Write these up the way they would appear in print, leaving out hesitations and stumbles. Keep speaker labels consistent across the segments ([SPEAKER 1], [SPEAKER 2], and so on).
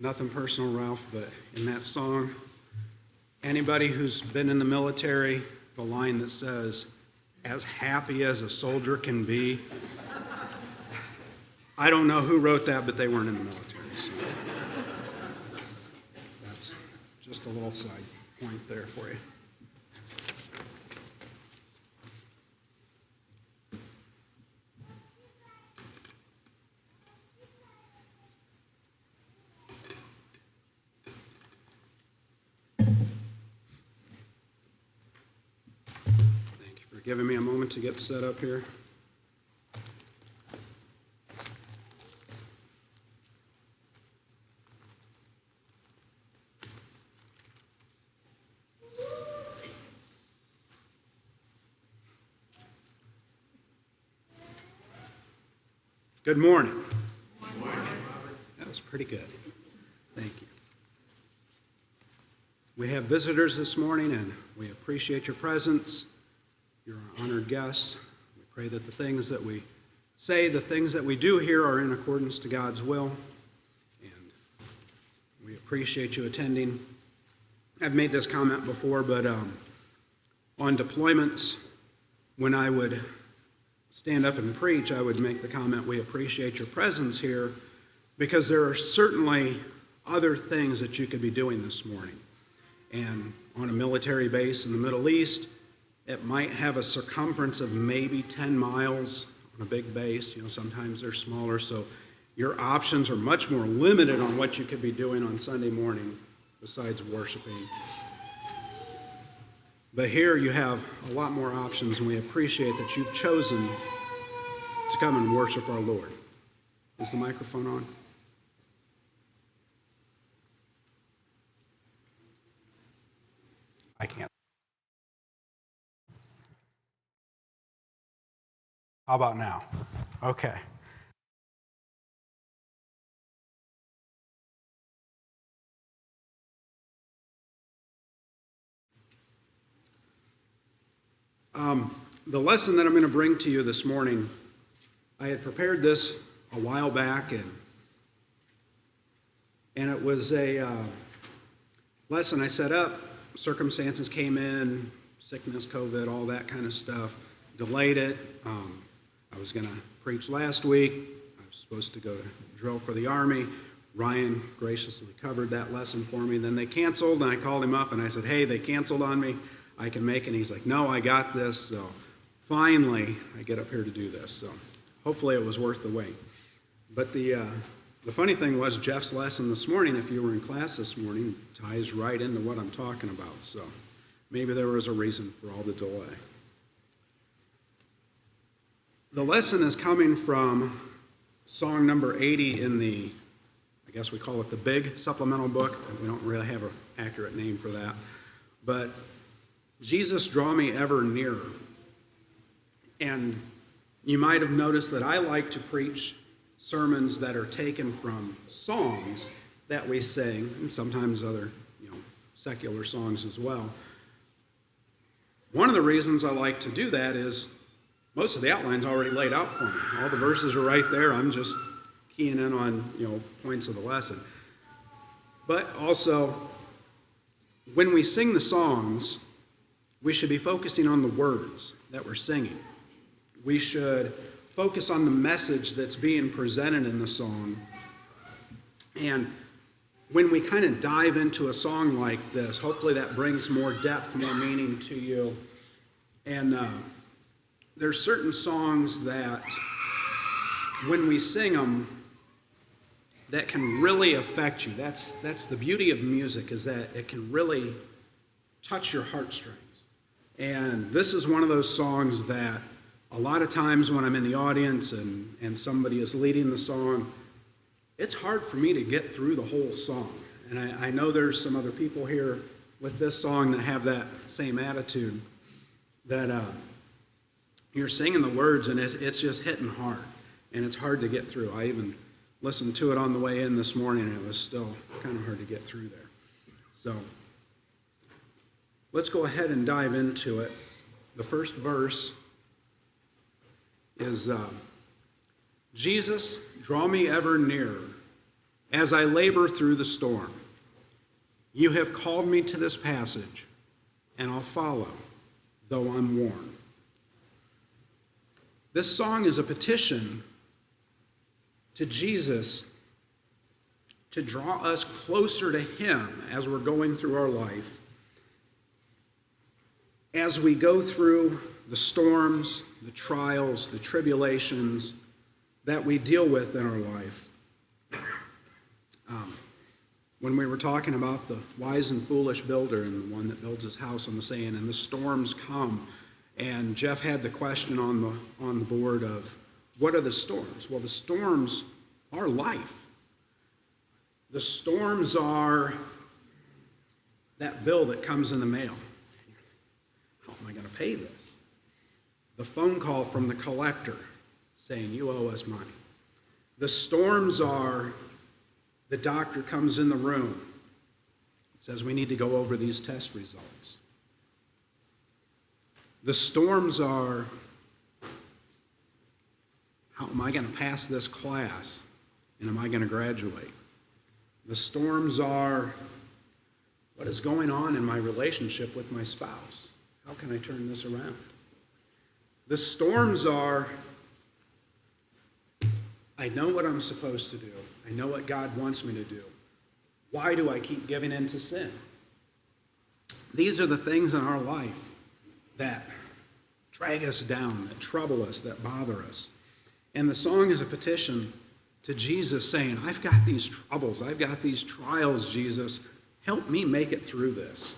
[SPEAKER 1] Nothing personal, Ralph, but in that song, anybody who's been in the military, the line that says, "As happy as a soldier can be," I don't know who wrote that, but they weren't in the military. So that's just a little side point there for you. Giving me a moment to get set up here. Good morning.
[SPEAKER 2] Good morning.
[SPEAKER 1] That was pretty good. Thank you. We have visitors this morning, and we appreciate your presence. You're our honored guests. We pray that the things that we say, the things that we do here are in accordance to God's will. And we appreciate you attending. I've made this comment before, but on deployments, when I would stand up and preach, I would make the comment, we appreciate your presence here, because there are certainly other things that you could be doing this morning. And on a military base in the Middle East, it might have a circumference of maybe 10 miles on a big base. Sometimes they're smaller, so your options are much more limited on what you could be doing on Sunday morning besides worshiping. But here you have a lot more options, and we appreciate that you've chosen to come and worship our Lord. Is the microphone on? I can't. How about now? Okay. The lesson that I'm going to bring to you this morning, I had prepared this a while back, and it was a lesson I set up. Circumstances came in, sickness, COVID, all that kind of stuff. Delayed it. I was going to preach last week. I was supposed to go to drill for the Army. Ryan graciously covered that lesson for me. Then they canceled, and I called him up, and I said, "Hey, they canceled on me. I can make it." And he's like, "No, I got this." So finally, I get up here to do this. So hopefully it was worth the wait. But the funny thing was, Jeff's lesson this morning, if you were in class this morning, ties right into what I'm talking about. So maybe there was a reason for all the delay. The lesson is coming from song number 80 in the, I guess we call it the big supplemental book. We don't really have an accurate name for that. But Jesus, Draw Me Ever Nearer. And you might have noticed that I like to preach sermons that are taken from songs that we sing, and sometimes other, secular songs as well. One of the reasons I like to do that is most of the outline's already laid out for me. All the verses are right there. I'm just keying in on, points of the lesson. But also, when we sing the songs, we should be focusing on the words that we're singing. We should focus on the message that's being presented in the song. And when we kind of dive into a song like this, hopefully that brings more depth, more meaning to you. And there's certain songs that, when we sing them, that can really affect you. That's the beauty of music, is that it can really touch your heartstrings. And this is one of those songs that a lot of times when I'm in the audience and somebody is leading the song, it's hard for me to get through the whole song. And I know there's some other people here with this song that have that same attitude, that you're singing the words and it's just hitting hard, and it's hard to get through. I even listened to it on the way in this morning, and it was still kind of hard to get through there. So let's go ahead and dive into it. The first verse is, Jesus, draw me ever nearer, as I labor through the storm. You have called me to this passage, and I'll follow, though I'm worn. This song is a petition to Jesus to draw us closer to him as we're going through our life, as we go through the storms, the trials, the tribulations that we deal with in our life. When we were talking about the wise and foolish builder and the one that builds his house on the sand, and the storms come, and Jeff had the question on the board of, what are the storms? Well, the storms are life. The storms are that bill that comes in the mail. How am I going to pay this? The phone call from the collector saying, you owe us money. The storms are the doctor comes in the room, says we need to go over these test results. The storms are, how am I going to pass this class, and am I going to graduate? The storms are, what is going on in my relationship with my spouse? How can I turn this around? The storms are, I know what I'm supposed to do. I know what God wants me to do. Why do I keep giving in to sin? These are the things in our life that drag us down, that trouble us, that bother us. And the song is a petition to Jesus saying, I've got these troubles, I've got these trials, Jesus. Help me make it through this.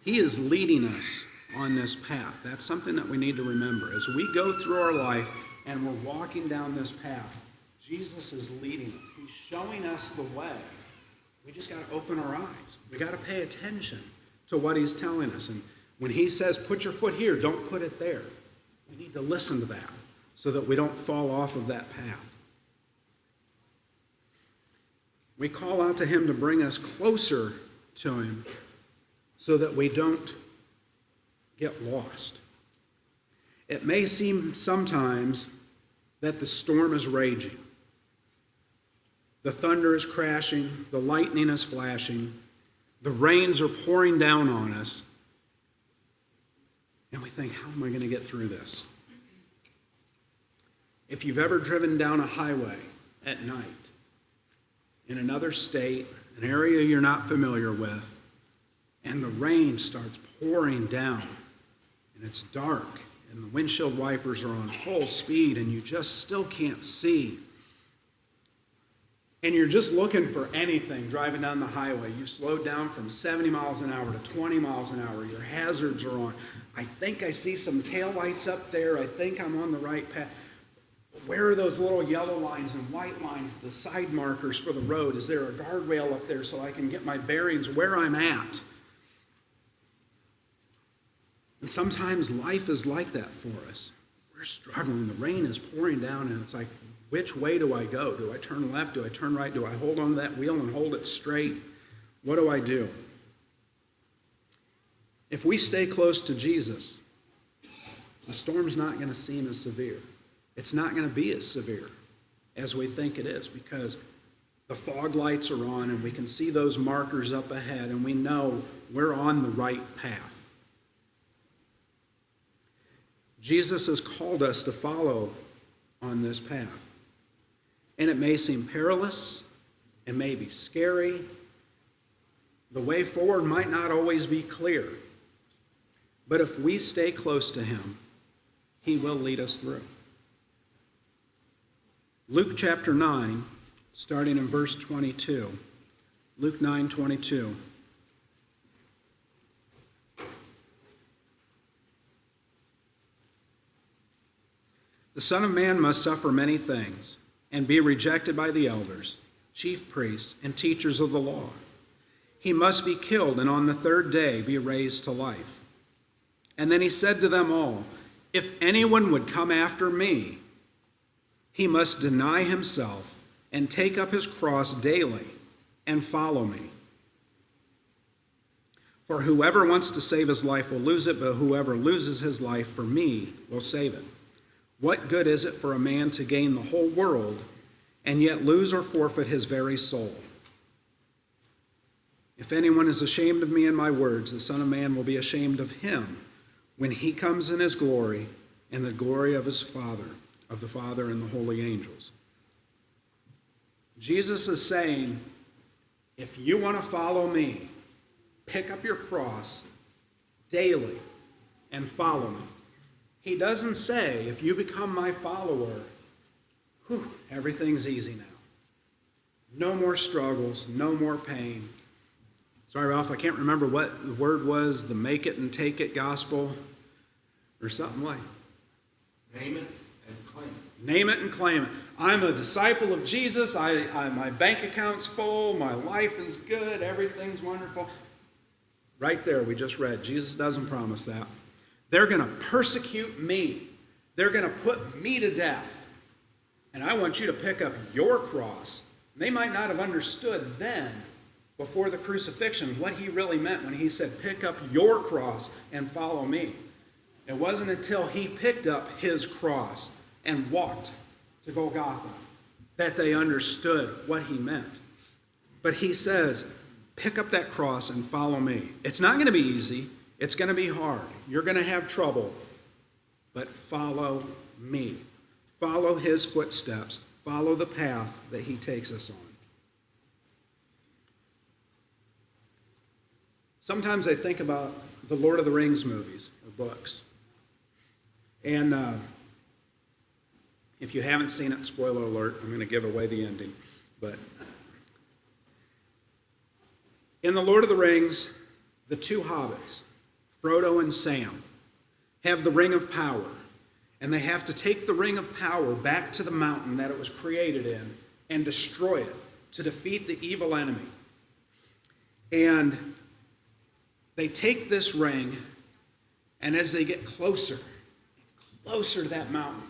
[SPEAKER 1] He is leading us on this path. That's something that we need to remember. As we go through our life and we're walking down this path, Jesus is leading us. He's showing us the way. We just got to open our eyes. We got to pay attention to what he's telling us. And when he says, put your foot here, don't put it there. We need to listen to that so that we don't fall off of that path. We call out to him to bring us closer to him so that we don't get lost. It may seem sometimes that the storm is raging. The thunder is crashing, the lightning is flashing, the rains are pouring down on us, and we think, how am I going to get through this? If you've ever driven down a highway at night in another state, an area you're not familiar with, and the rain starts pouring down, and it's dark, and the windshield wipers are on full speed, and you just still can't see, and you're just looking for anything driving down the highway. You've slowed down from 70 miles an hour to 20 miles an hour. Your hazards are on. I think I see some taillights up there. I think I'm on the right path. Where are those little yellow lines and white lines, the side markers for the road? Is there a guardrail up there so I can get my bearings where I'm at? And sometimes life is like that for us. We're struggling. The rain is pouring down, and it's like, which way do I go? Do I turn left? Do I turn right? Do I hold on to that wheel and hold it straight? What do I do? If we stay close to Jesus, the storm's not going to seem as severe. It's not going to be as severe as we think it is, because the fog lights are on and we can see those markers up ahead and we know we're on the right path. Jesus has called us to follow on this path. And it may seem perilous, it may be scary. The way forward might not always be clear. But if we stay close to him, he will lead us through. Luke chapter 9, starting in verse 22. Luke 9:22. The Son of Man must suffer many things and be rejected by the elders, chief priests, and teachers of the law. He must be killed and on the third day be raised to life. And then he said to them all, if anyone would come after me, he must deny himself and take up his cross daily and follow me. For whoever wants to save his life will lose it, but whoever loses his life for me will save it. What good is it for a man to gain the whole world and yet lose or forfeit his very soul. If anyone is ashamed of me and my words, the Son of Man will be ashamed of him when he comes in his glory and the glory of his Father, of the Father and the holy angels. Jesus is saying, if you want to follow me, pick up your cross daily and follow me. He doesn't say, if you become my follower, everything's easy now. No more struggles, no more pain. Sorry, Ralph, I can't remember what the word was, the make it and take it gospel, or something like.
[SPEAKER 2] Name it and claim it.
[SPEAKER 1] Name it and claim it. I'm a disciple of Jesus. My bank account's full. My life is good. Everything's wonderful. Right there, we just read. Jesus doesn't promise that. They're going to persecute me. They're going to put me to death. And I want you to pick up your cross. They might not have understood then, before the crucifixion, what he really meant when he said, pick up your cross and follow me. It wasn't until he picked up his cross and walked to Golgotha that they understood what he meant. But he says, pick up that cross and follow me. It's not going to be easy. It's going to be hard. You're going to have trouble. But follow me. Follow his footsteps. Follow the path that he takes us on. Sometimes I think about the Lord of the Rings movies or books. And if you haven't seen it, spoiler alert, I'm going to give away the ending. But in the Lord of the Rings, the two hobbits, Frodo and Sam, have the Ring of Power. And they have to take the Ring of Power back to the mountain that it was created in and destroy it to defeat the evil enemy. And they take this ring, and as they get closer to that mountain,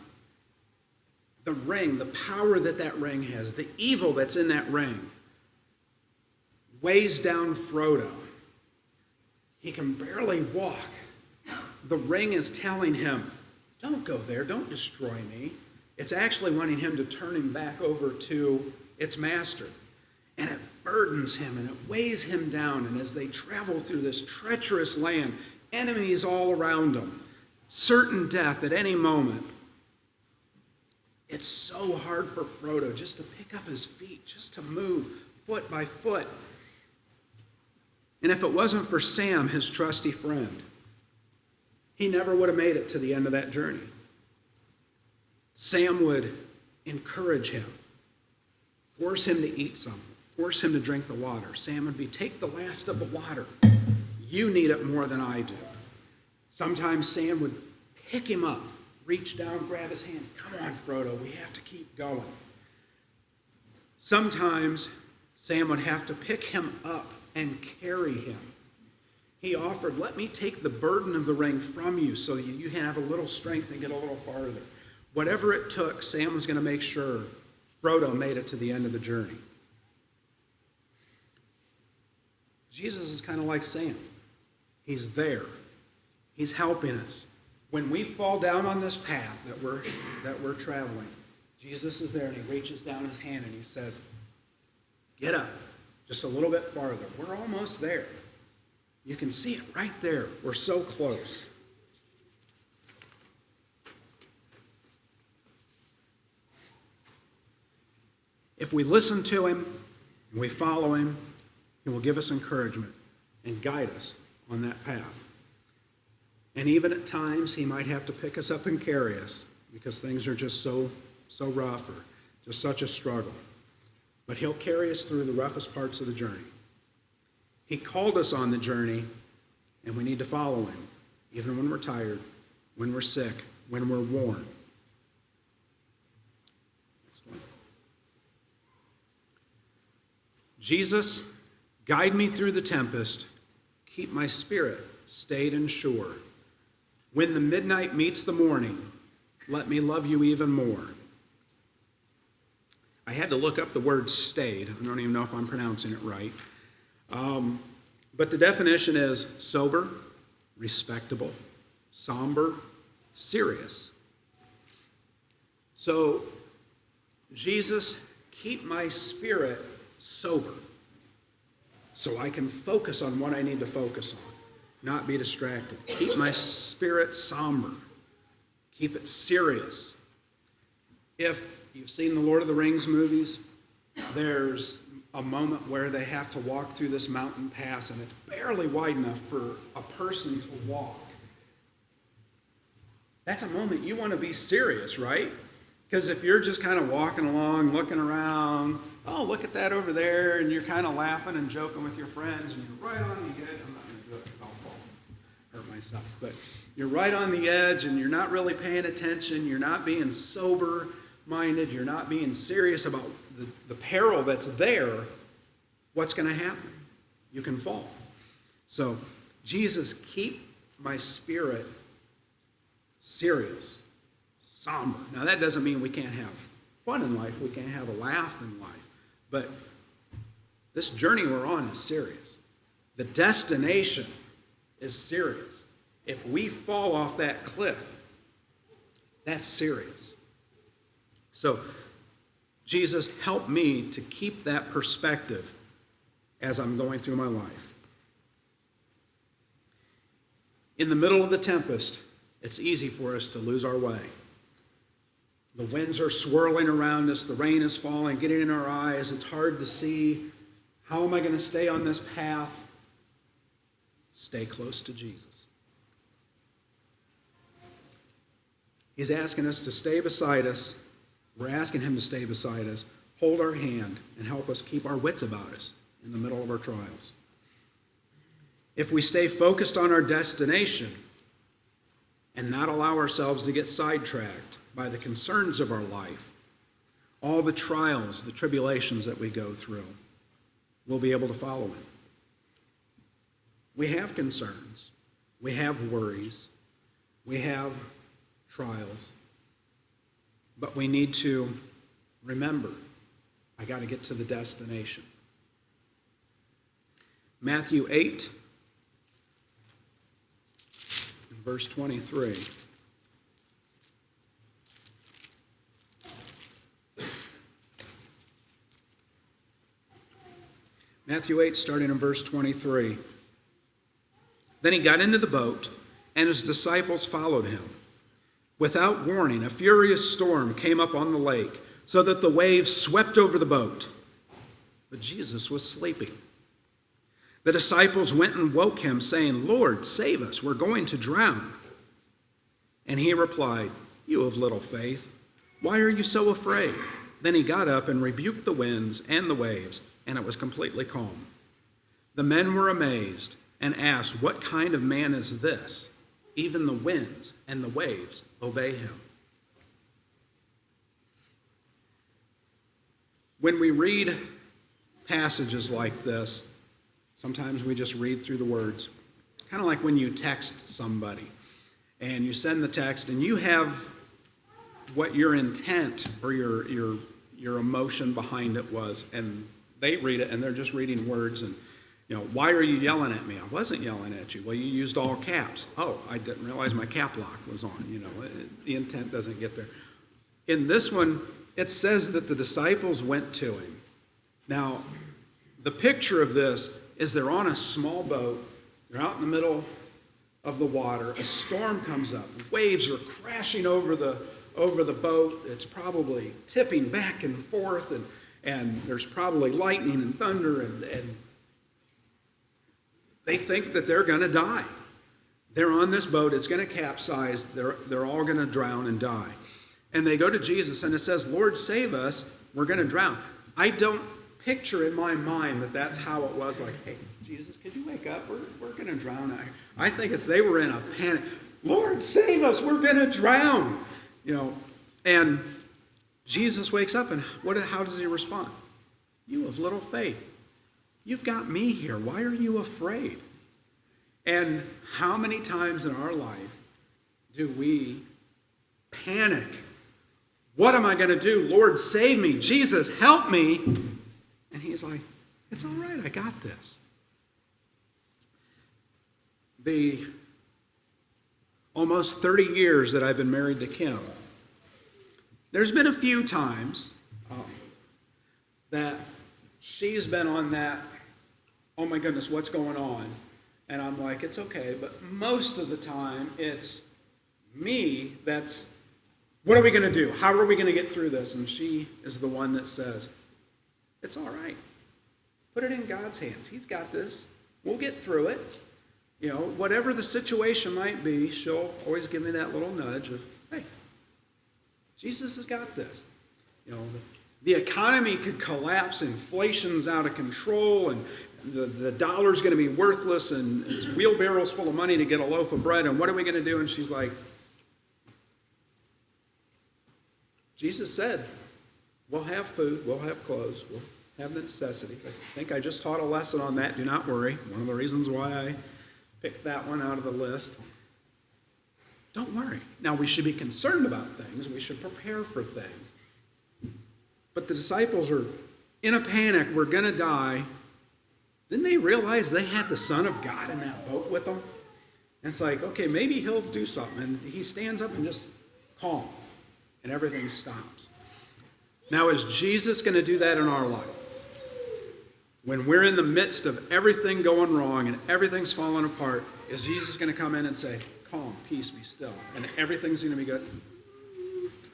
[SPEAKER 1] the ring, the power that that ring has, the evil that's in that ring, weighs down Frodo. He can barely walk. The ring is telling him, don't go there, don't destroy me. It's actually wanting him to turn him back over to its master. And it burdens him and it weighs him down. And as they travel through this treacherous land, enemies all around them, certain death at any moment, it's so hard for Frodo just to pick up his feet, just to move foot by foot. And if it wasn't for Sam, his trusty friend, he never would have made it to the end of that journey. Sam would encourage him, force him to eat something, force him to drink the water. Sam would be, take the last of the water. You need it more than I do. Sometimes Sam would pick him up, reach down, grab his hand. Come on, Frodo, we have to keep going. Sometimes Sam would have to pick him up and carry him. He offered, let me take the burden of the ring from you so you have a little strength and get a little farther. Whatever it took, Sam was going to make sure Frodo made it to the end of the journey. Jesus is kind of like Sam. He's there. He's helping us. When we fall down on this path that we're traveling, Jesus is there and he reaches down his hand and he says, get up just a little bit farther. We're almost there. You can see it right there. We're so close. If we listen to him and we follow him, he will give us encouragement and guide us on that path. And even at times, he might have to pick us up and carry us because things are just so rough or just such a struggle. But he'll carry us through the roughest parts of the journey. He called us on the journey, and we need to follow him, even when we're tired, when we're sick, when we're worn. Next one. Jesus, guide me through the tempest. Keep my spirit stayed and sure. When the midnight meets the morning, let me love you even more. I had to look up the word stayed. I don't even know if I'm pronouncing it right. But the definition is sober, respectable, somber, serious. So Jesus keep my spirit sober so I can focus on what I need to focus on, not be distracted. Keep my spirit somber. Keep it serious. If you've seen the Lord of the Rings movies, there's a moment where they have to walk through this mountain pass, and it's barely wide enough for a person to walk. That's a moment you want to be serious, right? Because if you're just kind of walking along, looking around, oh, look at that over there, and you're kind of laughing and joking with your friends, and you're right on the edge. I'm not going to do it, I'll fall, hurt myself. But you're right on the edge, and you're not really paying attention. You're not being sober-minded. You're not being serious about the peril that's there. What's going to happen? You can fall. So, Jesus, keep my spirit serious, somber. Now, that doesn't mean we can't have fun in life. We can't have a laugh in life. But this journey we're on is serious. The destination is serious. If we fall off that cliff, that's serious. So, Jesus, help me to keep that perspective as I'm going through my life. In the middle of the tempest, it's easy for us to lose our way. The winds are swirling around us. The rain is falling, getting in our eyes. It's hard to see. How am I going to stay on this path? Stay close to Jesus. He's asking us to stay beside us. We're asking him to stay beside us, hold our hand, and help us keep our wits about us in the middle of our trials. If we stay focused on our destination and not allow ourselves to get sidetracked by the concerns of our life, all the trials, the tribulations that we go through, we'll be able to follow him. We have concerns. We have worries. We have trials. But we need to remember, I got to get to the destination. Matthew 8, verse 23. Matthew 8, starting in verse 23. Then he got into the boat, and his disciples followed him. Without warning, a furious storm came up on the lake, so that the waves swept over the boat. But Jesus was sleeping. The disciples went and woke him, saying, "Lord, save us, we're going to drown." And he replied, "You of little faith, why are you so afraid?" Then he got up and rebuked the winds and the waves, and it was completely calm. The men were amazed and asked, "What kind of man is this? Even the winds and the waves obey him." When we read passages like this, sometimes we just read through the words. Kind of like when you text somebody and you send the text and you have what your intent or your emotion behind it was, and they read it and they're just reading words and, why are you yelling at me? I wasn't yelling at you. Well, you used all caps. Oh, I didn't realize my cap lock was on. The intent doesn't get there. In this one, it says that the disciples went to him. Now, the picture of this is they're on a small boat. They're out in the middle of the water. A storm comes up. Waves are crashing over the boat. It's probably tipping back and forth, and there's probably lightning and thunder, and they think that they're going to die. They're on this boat. It's going to capsize. They're all going to drown and die. And they go to Jesus, and it says, "Lord, save us. We're going to drown." I don't picture in my mind that that's how it was. Like, "Hey, Jesus, could you wake up? We're going to drown." I think they were in a panic. "Lord, save us. We're going to drown." And Jesus wakes up, and how does he respond? "You of little faith. You've got me here. Why are you afraid?" And how many times in our life do we panic? What am I going to do? Lord, save me. Jesus, help me. And he's like, "It's all right. I got this." The almost 30 years that I've been married to Kim, there's been a few times that she's been on that, oh my goodness, what's going on? And I'm like, it's okay, but most of the time it's me that's, what are we going to do? How are we going to get through this? And she is the one that says, it's all right. Put it in God's hands. He's got this. We'll get through it. You know, whatever the situation might be, she'll always give me that little nudge of, hey, Jesus has got this. You know, the economy could collapse, inflation's out of control, and the dollar's going to be worthless, and it's wheelbarrows full of money to get a loaf of bread, and what are we going to do? And she's like, Jesus said, we'll have food, we'll have clothes, we'll have the necessities. I think I just taught a lesson on that. Do not worry. One of the reasons why I picked that one out of the list. Don't worry. Now, we should be concerned about things. We should prepare for things. But the disciples are in a panic. We're going to die. Didn't they realize they had the Son of God in that boat with them? And it's like, okay, maybe he'll do something. And he stands up and just calm. And everything stops. Now, is Jesus going to do that in our life? When we're in the midst of everything going wrong and everything's falling apart, is Jesus going to come in and say, calm, peace, be still, and everything's going to be good?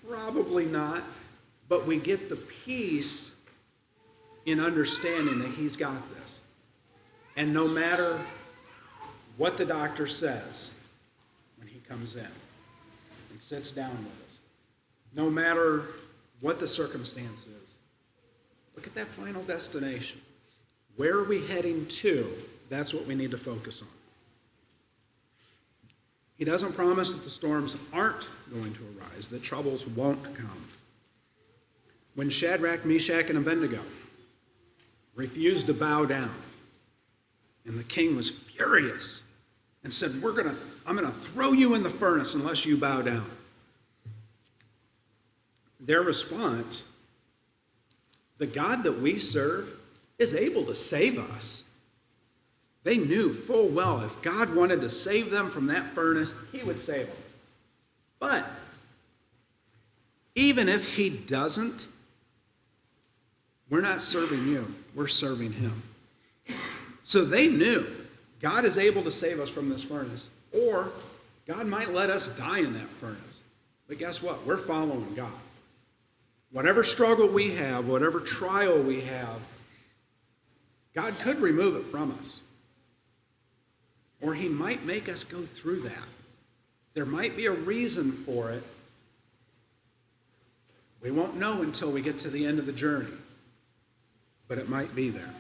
[SPEAKER 1] Probably not. But we get the peace in understanding that he's got this. And no matter what the doctor says when he comes in and sits down with us, no matter what the circumstance is, look at that final destination. Where are we heading to? That's what we need to focus on. He doesn't promise that the storms aren't going to arise, that troubles won't come. When Shadrach, Meshach, and Abednego refused to bow down, and the king was furious and said, I'm going to throw you in the furnace unless you bow down. Their response, the God that we serve is able to save us. They knew full well if God wanted to save them from that furnace, he would save them. But even if he doesn't, we're not serving you, we're serving him. So they knew God is able to save us from this furnace, or God might let us die in that furnace. But guess what? We're following God. Whatever struggle we have, whatever trial we have, God could remove it from us. Or he might make us go through that. There might be a reason for it. We won't know until we get to the end of the journey. But it might be there.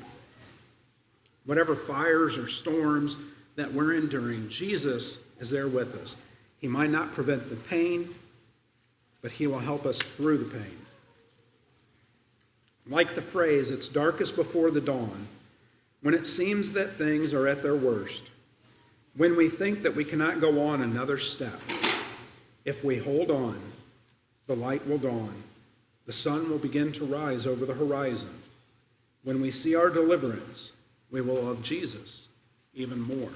[SPEAKER 1] Whatever fires or storms that we're enduring, Jesus is there with us. He might not prevent the pain, but he will help us through the pain. Like the phrase, it's darkest before the dawn, when it seems that things are at their worst, when we think that we cannot go on another step. If we hold on, the light will dawn. The sun will begin to rise over the horizon. When we see our deliverance, we will love Jesus even more.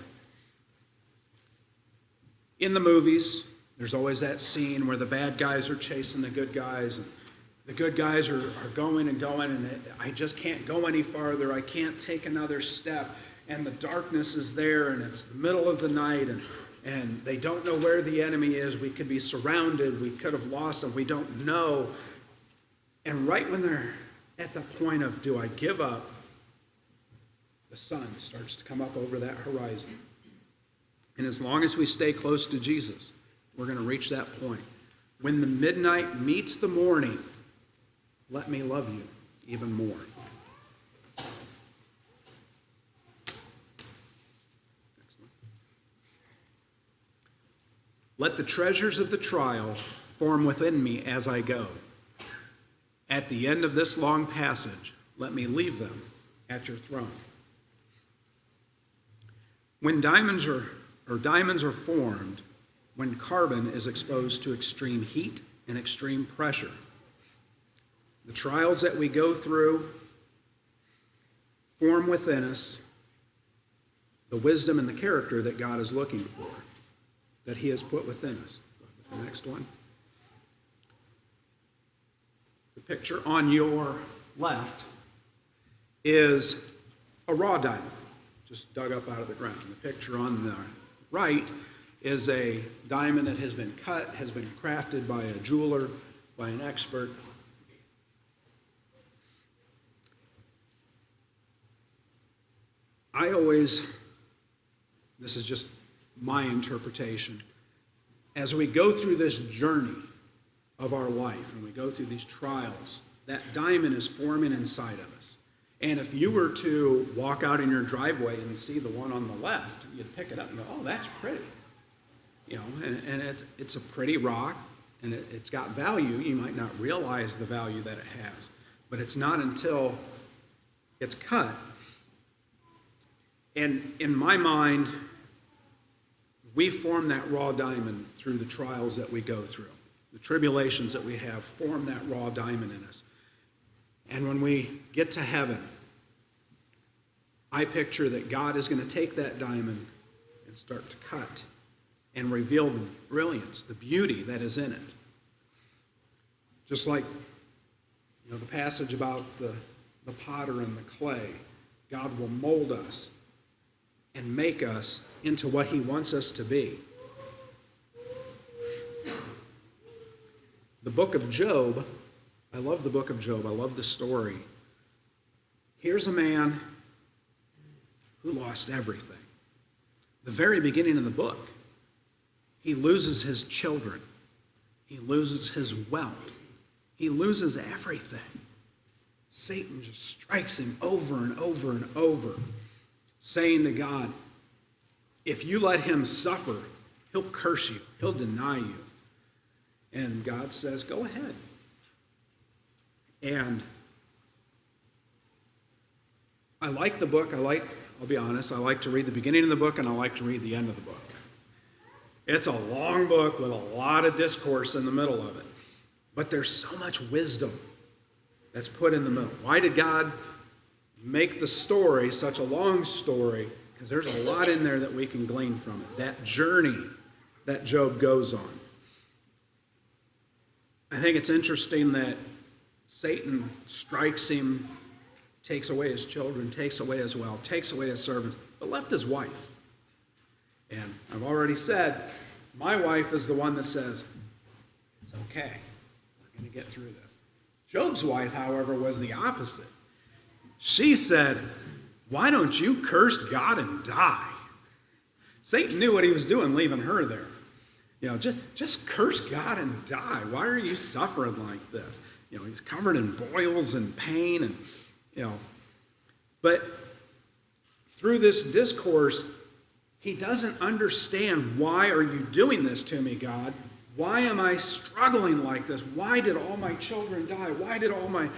[SPEAKER 1] In the movies, there's always that scene where the bad guys are chasing the good guys, and the good guys are going and going, and I just can't go any farther. I can't take another step. And the darkness is there, and it's the middle of the night, and they don't know where the enemy is. We could be surrounded. We could have lost them. We don't know. And right when they're at the point of, do I give up? The sun starts to come up over that horizon. And as long as we stay close to Jesus, we're going to reach that point. When the midnight meets the morning, let me love you even more. Let the treasures of the trial form within me as I go. At the end of this long passage, let me leave them at your throne. When diamonds are formed, when carbon is exposed to extreme heat and extreme pressure, the trials that we go through form within us the wisdom and the character that God is looking for, that he has put within us. The next one. The picture on your left is a raw diamond, just dug up out of the ground. The picture on the right is a diamond that has been cut, has been crafted by a jeweler, by an expert. This is just my interpretation, as we go through this journey of our life and we go through these trials, that diamond is forming inside of us. And if you were to walk out in your driveway and see the one on the left, you'd pick it up and go, oh, that's pretty. And it's a pretty rock, and it's got value. You might not realize the value that it has, but it's not until it's cut. And in my mind, we form that raw diamond through the trials that we go through. The tribulations that we have form that raw diamond in us. And when we get to heaven, I picture that God is going to take that diamond and start to cut and reveal the brilliance, the beauty that is in it. Just like the passage about the potter and the clay, God will mold us and make us into what he wants us to be. The book of Job, I love the book of Job. I love the story. Here's a man who lost everything. The very beginning of the book, he loses his children. He loses his wealth. He loses everything. Satan just strikes him over and over and over, saying to God, if you let him suffer, he'll curse you. He'll deny you. And God says, go ahead. And I like the book. I'll be honest, I like to read the beginning of the book and I like to read the end of the book. It's a long book with a lot of discourse in the middle of it. But there's so much wisdom that's put in the middle. Why did God make the story such a long story? Because there's a lot in there that we can glean from it. That journey that Job goes on. I think it's interesting that Satan strikes him, takes away his children, takes away his wealth, takes away his servants, but left his wife. And I've already said, my wife is the one that says, it's okay, we're going to get through this. Job's wife, however, was the opposite. She said, why don't you curse God and die? Satan knew what he was doing leaving her there. Just curse God and die. Why are you suffering like this? He's covered in boils and pain and, But through this discourse, he doesn't understand, why are you doing this to me, God? Why am I struggling like this? Why did all my children die? Why did all my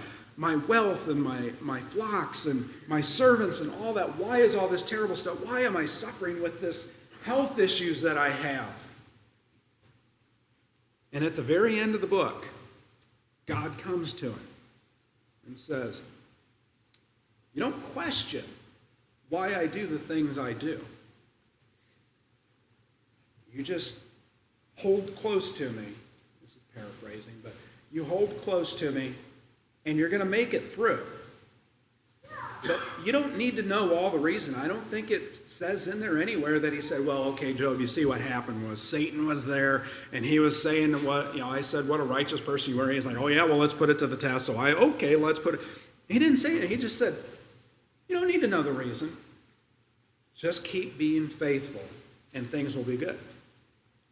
[SPEAKER 1] wealth and my flocks and my servants and all that? Why is all this terrible stuff? Why am I suffering with this health issues that I have? And at the very end of the book, God comes to him and says, you don't question why I do the things I do. You just hold close to me. This is paraphrasing, but you hold close to me and you're going to make it through. But you don't need to know all the reason. I don't think it says in there anywhere that he said, well, okay, Job, you see what happened was Satan was there and he was saying I said, what a righteous person you were. He's like, oh yeah, well, let's put it to the test. So let's put it. He didn't say it. He just said, you don't need to know the reason. Just keep being faithful and things will be good.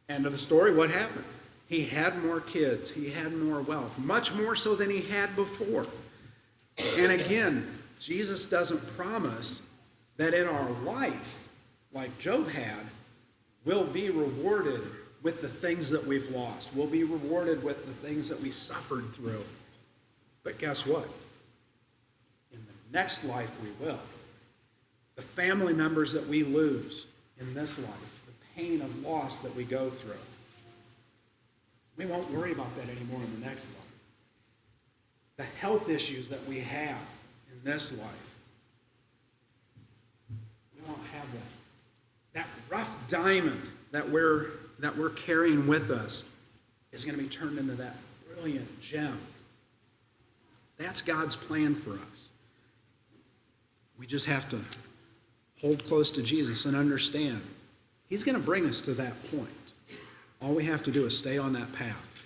[SPEAKER 1] End of the story, what happened? He had more kids. He had more wealth, much more so than he had before. And again, Jesus doesn't promise that in our life, like Job had, we'll be rewarded with the things that we've lost. We'll be rewarded with the things that we suffered through. But guess what? In the next life we will. The family members that we lose in this life, the pain of loss that we go through, we won't worry about that anymore in the next life. The health issues that we have in this life, we won't have that. That rough diamond that we're carrying with us is going to be turned into that brilliant gem. That's God's plan for us. We just have to hold close to Jesus and understand he's going to bring us to that point. All we have to do is stay on that path.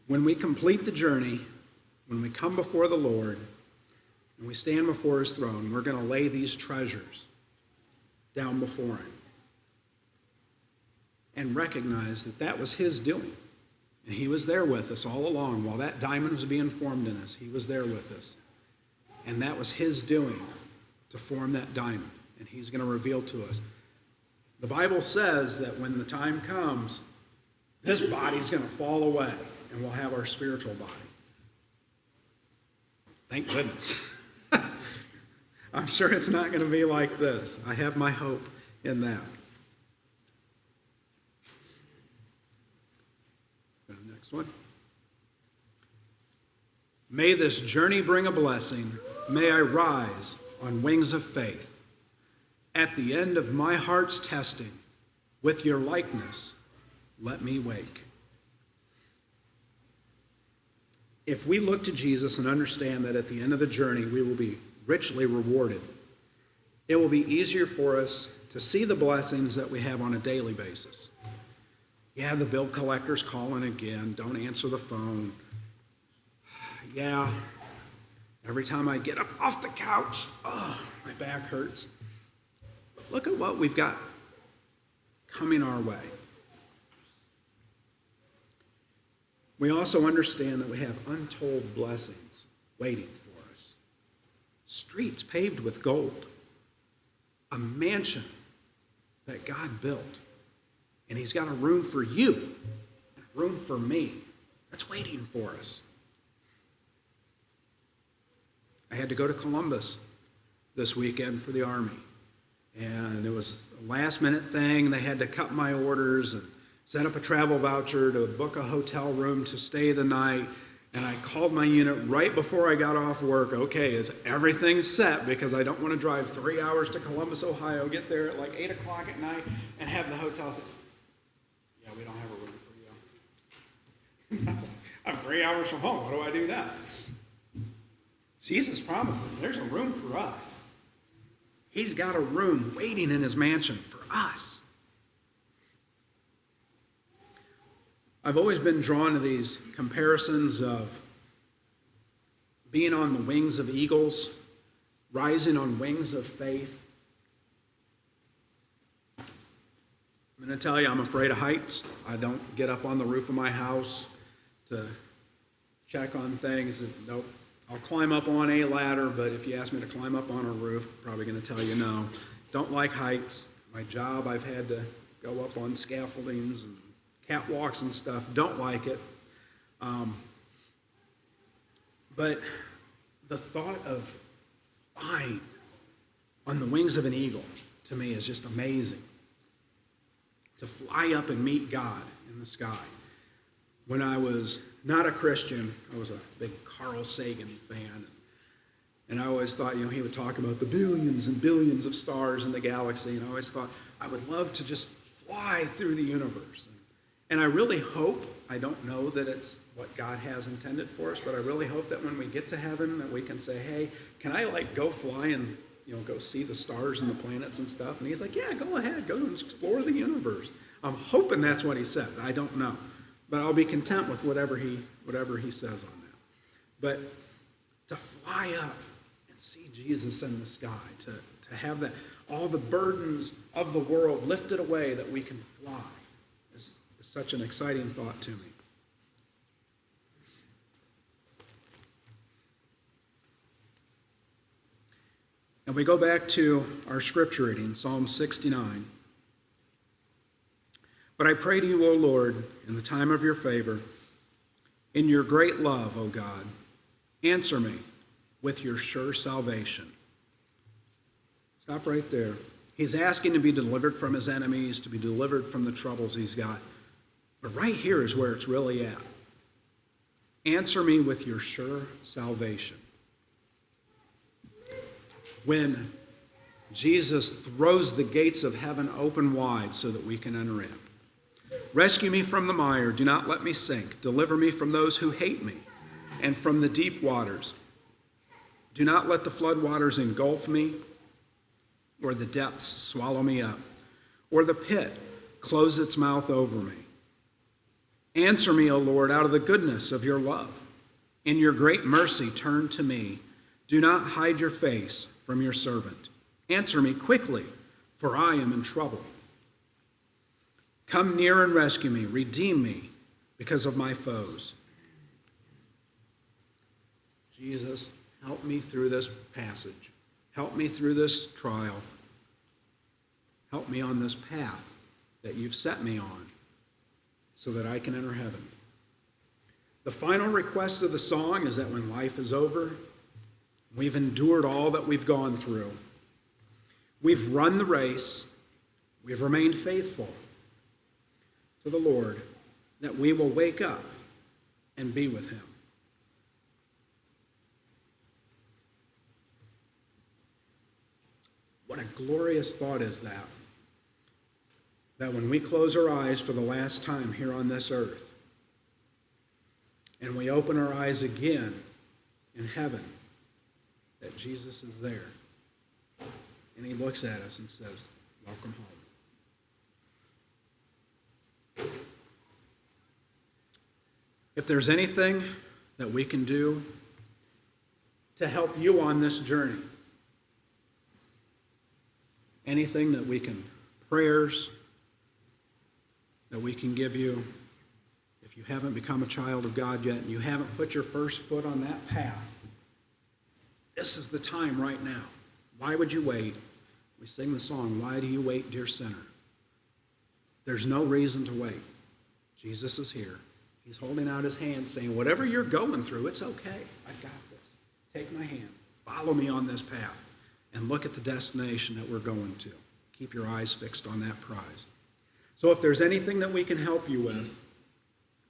[SPEAKER 1] When we complete the journey, when we come before the Lord, and we stand before his throne, we're going to lay these treasures down before him and recognize that that was his doing. And he was there with us all along. While that diamond was being formed in us, he was there with us. And that was his doing to form that diamond. And he's going to reveal to us. The Bible says that when the time comes, this body's going to fall away and we'll have our spiritual body. Thank goodness. I'm sure it's not going to be like this. I have my hope in that. Next one. May this journey bring a blessing. May I rise on wings of faith. At the end of my heart's testing, with your likeness, let me wake. If we look to Jesus and understand that at the end of the journey we will be richly rewarded, it will be easier for us to see the blessings that we have on a daily basis. Yeah, the bill collector's calling again. Don't answer the phone. Yeah, every time I get up off the couch, my back hurts. But look at what we've got coming our way. We also understand that we have untold blessings waiting for us. Streets paved with gold. A mansion that God built. And he's got a room for you and a room for me that's waiting for us. I had to go to Columbus this weekend for the Army. And it was a last-minute thing. They had to cut my orders and set up a travel voucher to book a hotel room to stay the night. And I called my unit right before I got off work. Okay, is everything set? Because I don't want to drive 3 hours to Columbus, Ohio, get there at like 8 o'clock at night, and have the hotel say, yeah, we don't have a room for you. I'm 3 hours from home. What do I do now? Jesus promises there's a room for us. He's got a room waiting in his mansion for us. I've always been drawn to these comparisons of being on the wings of eagles, rising on wings of faith. I'm going to tell you, I'm afraid of heights. I don't get up on the roof of my house to check on things. Nope. I'll climb up on a ladder, but if you ask me to climb up on a roof, I'm probably going to tell you no. Don't like heights. My job, I've had to go up on scaffoldings and catwalks and stuff. Don't like it. But the thought of flying on the wings of an eagle, to me, is just amazing. To fly up and meet God in the sky. When I was not a Christian, I was a big Carl Sagan fan. And I always thought, he would talk about the billions and billions of stars in the galaxy. And I always thought, I would love to just fly through the universe. And I really hope, I don't know that it's what God has intended for us, but I really hope that when we get to heaven that we can say, hey, can I go fly and go see the stars and the planets and stuff? And he's like, yeah, go ahead, go and explore the universe. I'm hoping that's what he said. I don't know. But I'll be content with whatever he says on that. But to fly up and see Jesus in the sky, to have that, all the burdens of the world lifted away that we can fly, is such an exciting thought to me. And we go back to our scripture reading, Psalm 69. But I pray to you, O Lord, in the time of your favor, in your great love, O God, answer me with your sure salvation. Stop right there. He's asking to be delivered from his enemies, to be delivered from the troubles he's got. But right here is where it's really at. Answer me with your sure salvation. When Jesus throws the gates of heaven open wide so that we can enter in. Rescue me from the mire. Do not let me sink. Deliver me from those who hate me and from the deep waters. Do not let the flood waters engulf me, or the depths swallow me up, or the pit close its mouth over me. Answer me, O Lord, out of the goodness of your love. In your great mercy, turn to me. Do not hide your face from your servant. Answer me quickly, for I am in trouble. Come near and rescue me. Redeem me because of my foes. Jesus, help me through this passage. Help me through this trial. Help me on this path that you've set me on so that I can enter heaven. The final request of the song is that when life is over, we've endured all that we've gone through. We've run the race. We've remained faithful to the Lord, that we will wake up and be with him. What a glorious thought is that when we close our eyes for the last time here on this earth, and we open our eyes again in heaven, that Jesus is there. And he looks at us and says, welcome home. If there's anything that we can do to help you on this journey, anything that we can, prayers that we can give you, if you haven't become a child of God yet and you haven't put your first foot on that path, this is the time right now. Why would you wait? We sing the song, Why Do You Wait, Dear Sinner? There's no reason to wait. Jesus is here. He's holding out his hand saying, whatever you're going through, it's okay. I've got this. Take my hand. Follow me on this path. And look at the destination that we're going to. Keep your eyes fixed on that prize. So if there's anything that we can help you with,